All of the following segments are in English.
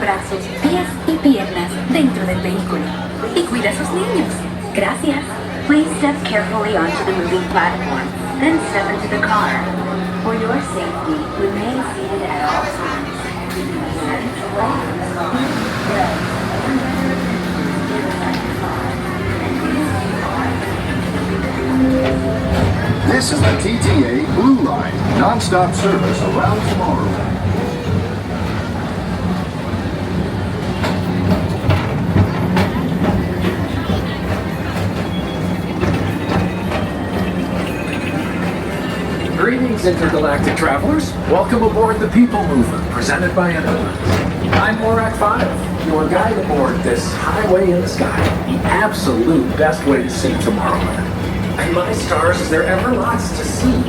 brazos, pies y piernas dentro del vehículo. Y cuida a sus niños. Gracias. Please step carefully onto the moving platform, then step into the car. For your safety, remain seated at all times. This is the TTA Blue Line, non-stop service around Tomorrowland. Greetings, intergalactic travelers. Welcome aboard the PeopleMover, presented by Enterprise. I'm Morak 5, your guide aboard this highway in the sky, the absolute best way to see Tomorrowland. And my stars, is there ever lots to see?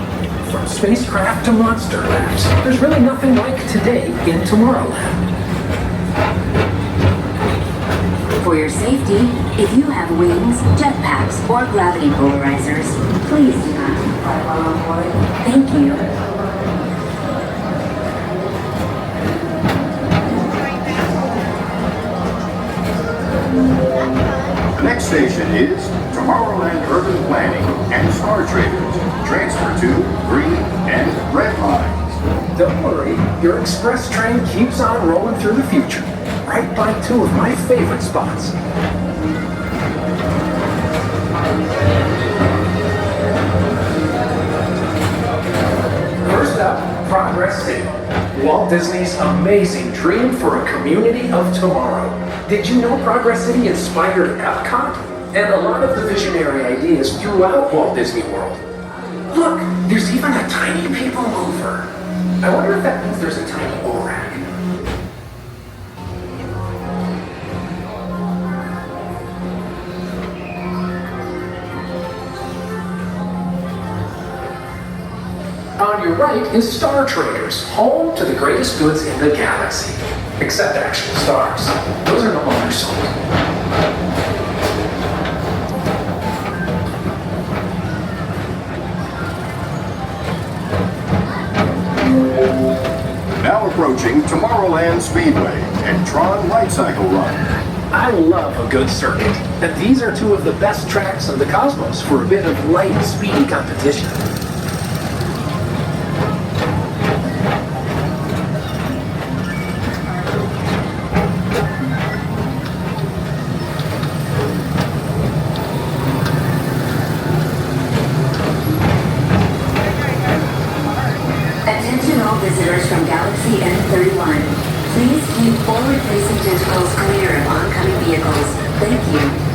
From spacecraft to monster labs, there's really nothing like today in Tomorrowland. For your safety, if you have wings, jetpacks, or gravity polarizers, please do not fly while on board. Thank you. The next station is Tomorrowland Urban Planning and Star Traders. Transfer to green and red lines. Don't worry, your express train keeps on rolling through the future, right by two of my favorite spots. First up, Progress City, Walt Disney's amazing dream for a community of tomorrow. Did you know Progress City inspired EPCOT? And a lot of the visionary ideas throughout Walt Disney World. Look, there's even a tiny PeopleMover. I wonder if that means there's a tiny ORAC. On your right is Star Traders, home to the greatest goods in the galaxy. Except actual stars. Those are no longer sold. Now approaching Tomorrowland Speedway and Tron Light Cycle Run. I love a good circuit, and these are two of the best tracks in the cosmos for a bit of light, speedy competition. Attention all visitors from Galaxy N31. Please keep forward-facing tentacles clear of oncoming vehicles. Thank you.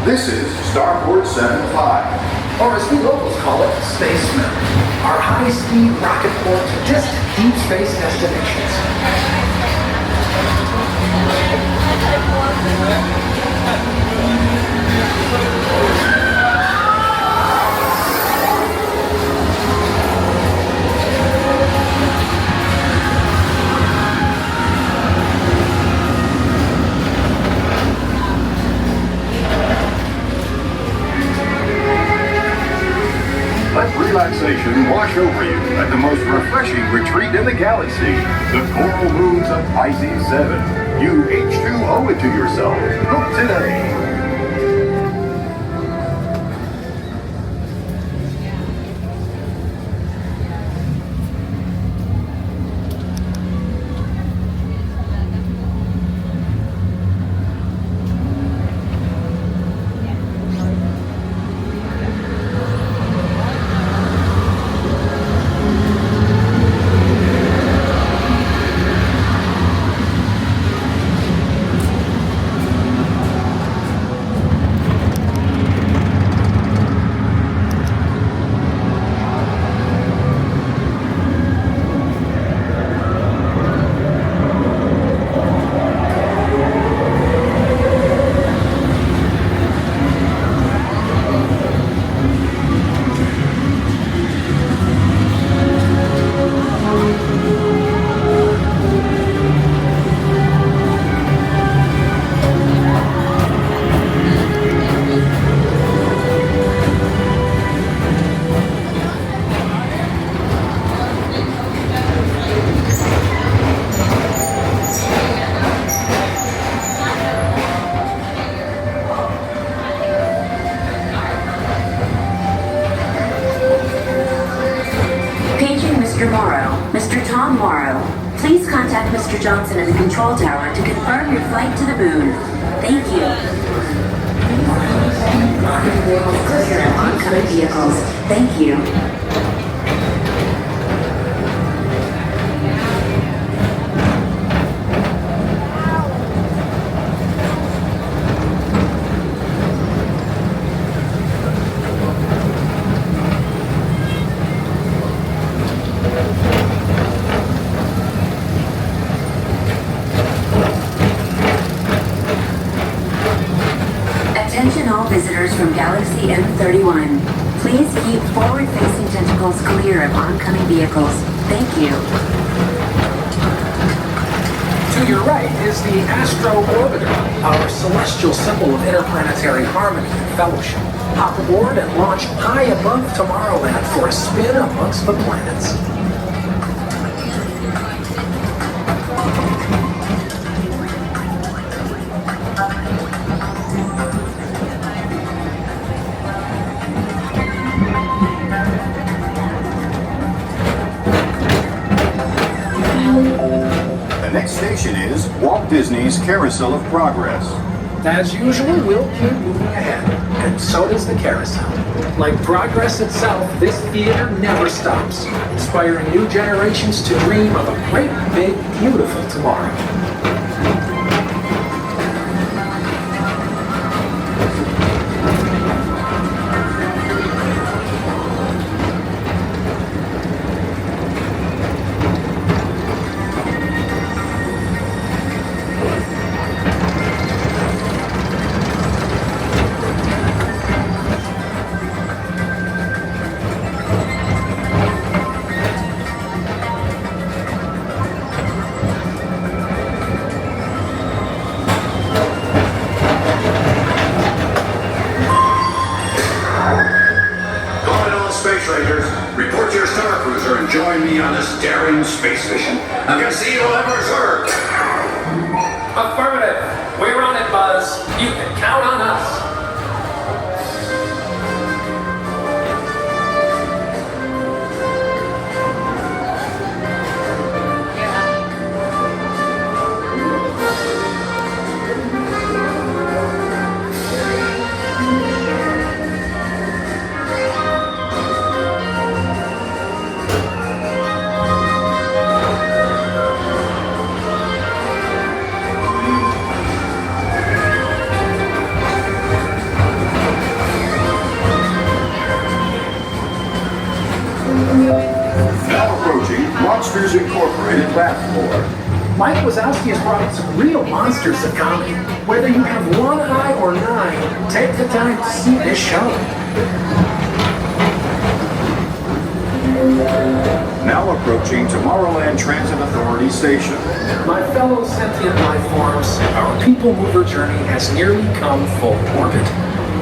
This is Starport 75. Or as we locals call it, Space Mountain. Our high-speed rocket port to distant deep space destinations. Let relaxation wash over you at the most refreshing retreat in the galaxy, the coral moons of Pisces 7. You H2O it to yourself. Book today. Johnson at the control tower to confirm your flight to the moon. Thank you. Clear of oncoming vehicles. Thank you. Attention all visitors from Galaxy M31. Please keep forward-facing tentacles clear of oncoming vehicles. Thank you. To your right is the Astro Orbiter, our celestial symbol of interplanetary harmony and fellowship. Hop aboard and launch high above Tomorrowland for a spin amongst the planets. The next station is Walt Disney's Carousel of Progress. As usual, we'll keep moving ahead, and so does the carousel. Like progress itself, this theater never stops, inspiring new generations to dream of a great, big, beautiful tomorrow. Report to your Star Cruiser and join me on this daring space mission. I can see you will have reserved. Affirmative. We're on it, Buzz. You can count on us. Now approaching Monsters Incorporated Bathmore. Mike Wazowski has brought some real monsters of comedy. Whether you have one eye or nine, take the time to see this show. Now approaching Tomorrowland Transit Authority Station. My fellow sentient life forms, our PeopleMover journey has nearly come full orbit.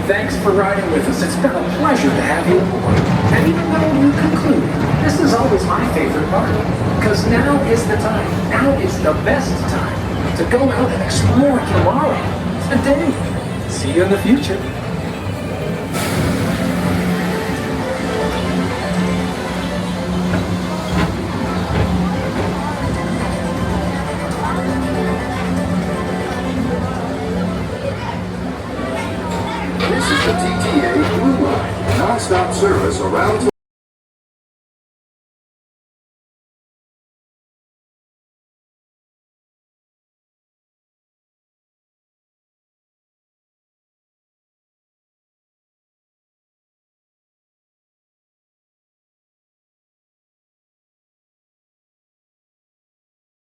Thanks for riding with us. It's been a pleasure to have you aboard. And even though you conclude, this is always my favorite part. Because now is the time. Now is the best time to go out and explore tomorrow. Today. See you in the future. This is the TTA Blue Line, non-stop service around